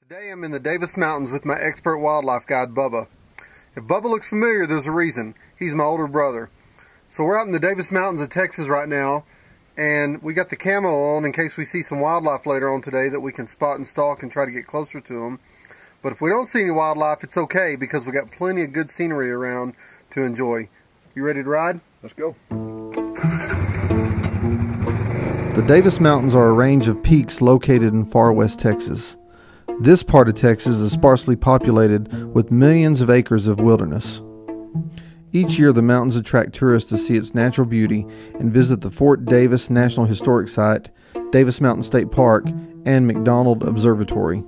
Today I'm in the Davis Mountains with my expert wildlife guide, Bubba. If Bubba looks familiar, there's a reason. He's my older brother. So we're out in the Davis Mountains of Texas right now, and we got the camo on in case we see some wildlife later on today that we can spot and stalk and try to get closer to them. But if we don't see any wildlife, it's okay because we got plenty of good scenery around to enjoy. You ready to ride? Let's go. The Davis Mountains are a range of peaks located in far west Texas. This part of Texas is sparsely populated with millions of acres of wilderness. Each year the mountains attract tourists to see its natural beauty and visit the Fort Davis National Historic Site, Davis Mountain State Park, and McDonald Observatory.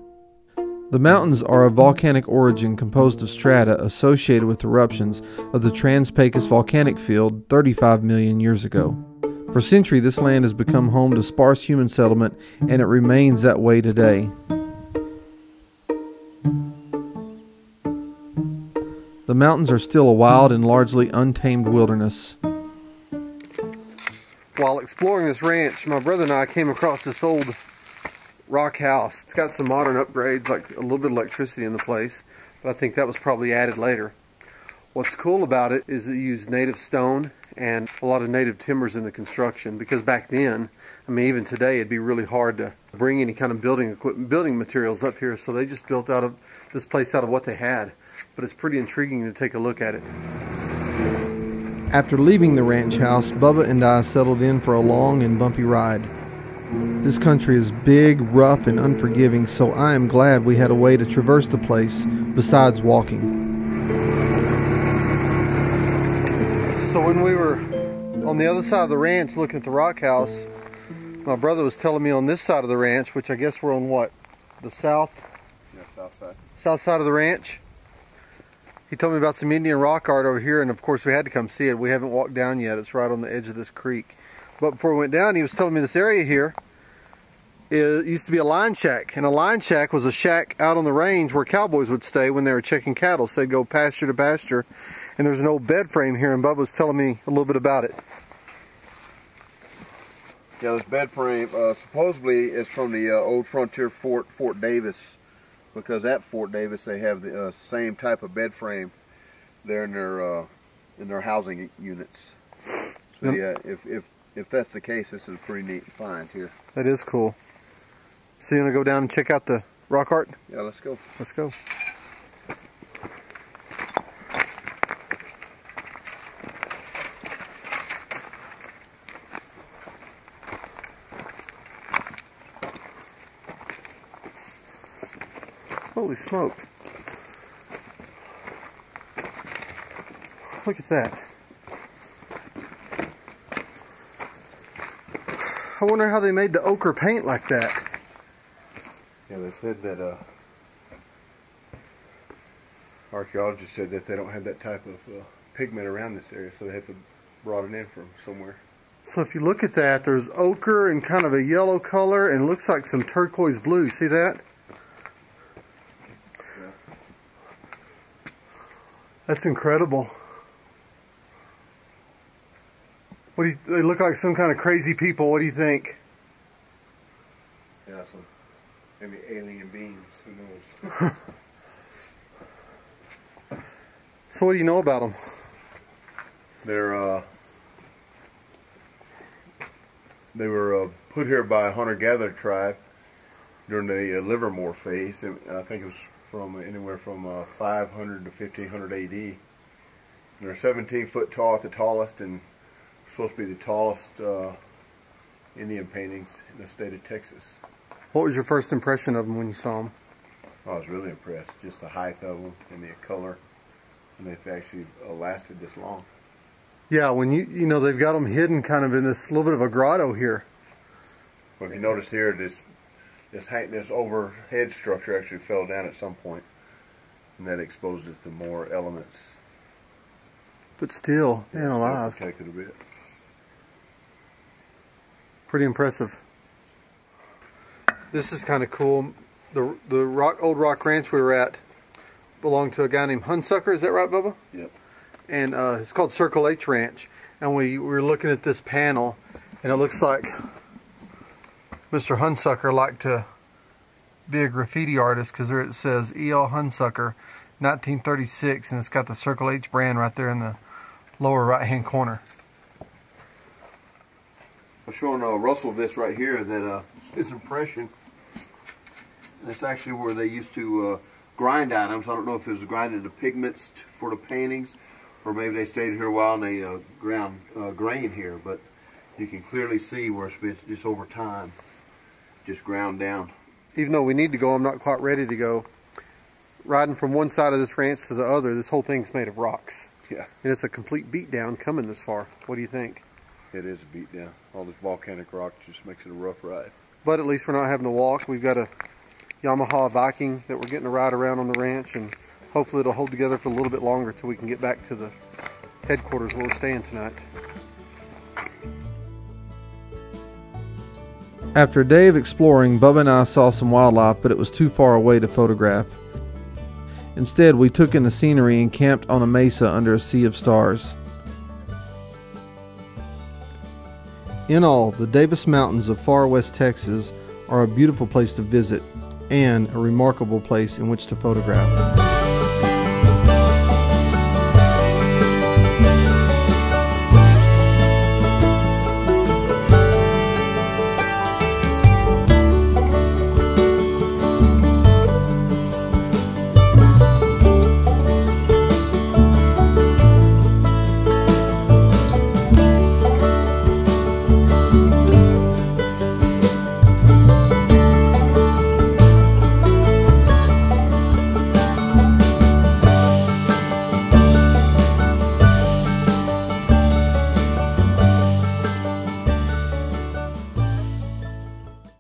The mountains are of volcanic origin composed of strata associated with eruptions of the Trans-Pecos volcanic field 35 million years ago. For centuries this land has become home to sparse human settlement, and it remains that way today. The mountains are still a wild and largely untamed wilderness. While exploring this ranch, my brother and I came across this old rock house. It's got some modern upgrades, like a little bit of electricity in the place, but I think that was probably added later. What's cool about it is it used native stone and a lot of native timbers in the construction, because back then, I mean even today, it'd be really hard to bring any kind of building materials up here, so they just built out of this place out of what they had. But it's pretty intriguing to take a look at it. After leaving the ranch house, Bubba and I settled in for a long and bumpy ride. This country is big, rough, and unforgiving, so I am glad we had a way to traverse the place besides walking. So when we were on the other side of the ranch looking at the rock house, my brother was telling me on this side of the ranch, which I guess we're on what? The south? Yeah, south side. South side of the ranch. He told me about some Indian rock art over here, and of course we had to come see it. We haven't walked down yet. It's right on the edge of this creek. But before we went down, he was telling me this area here used to be a line shack. And a line shack was a shack out on the range where cowboys would stay when they were checking cattle. So they'd go pasture to pasture. And there's an old bed frame here, and Bubba was telling me a little bit about it. Yeah, this bed frame supposedly is from the old frontier fort, Fort Davis. Because at Fort Davis they have the same type of bed frame there in their housing units. So yeah, if that's the case, this is a pretty neat find here. That is cool. So you want to go down and check out the rock art? Yeah, let's go. Let's go. Holy smoke. Look at that. I wonder how they made the ochre paint like that. Yeah, they said that archaeologists said that they don't have that type of pigment around this area, so they have to brought it in from somewhere. So if you look at that, there's ochre and kind of a yellow color, and looks like some turquoise blue. See that? That's incredible. What do you, they look like some kind of crazy people. What do you think? Yeah, some maybe alien beings. Who knows? So what do you know about them? They were put here by a hunter-gatherer tribe during the Livermore phase. I think it was from anywhere from 500 to 1500 AD. And they're 17 foot tall at the tallest, and supposed to be the tallest Indian paintings in the state of Texas. What was your first impression of them when you saw them? I was really impressed, just the height of them and the color, and they've actually lasted this long. Yeah, when you know they've got them hidden kind of in this little bit of a grotto here. Well, if you notice here, this overhead structure actually fell down at some point, and that exposed it to more elements. But still, man alive. Protected a bit. Pretty impressive. This is kind of cool. The old rock ranch we were at belonged to a guy named Hunsucker. Is that right, Bubba? Yep. And it's called Circle H Ranch. And we were looking at this panel, and it looks like Mr. Hunsucker liked to be a graffiti artist, because there it says E.L. Hunsucker, 1936, and it's got the Circle H brand right there in the lower right hand corner. I'm showing Russell this right here, that his impression. That's actually where they used to grind items. I don't know if it was grinding the pigments for the paintings, or maybe they stayed here a while and they ground grain here, but you can clearly see where it's been just over time, just ground down. Even though we need to go, I'm not quite ready to go. Riding from one side of this ranch to the other, this whole thing's made of rocks. Yeah. And it's a complete beatdown coming this far. What do you think? It is a beat down. All this volcanic rock just makes it a rough ride. But at least we're not having to walk. We've got a Yamaha Viking that we're getting to ride around on the ranch, and hopefully it'll hold together for a little bit longer till we can get back to the headquarters where we're staying tonight. After a day of exploring, Bubba and I saw some wildlife, but it was too far away to photograph. Instead, we took in the scenery and camped on a mesa under a sea of stars. In all, the Davis Mountains of far west Texas are a beautiful place to visit and a remarkable place in which to photograph.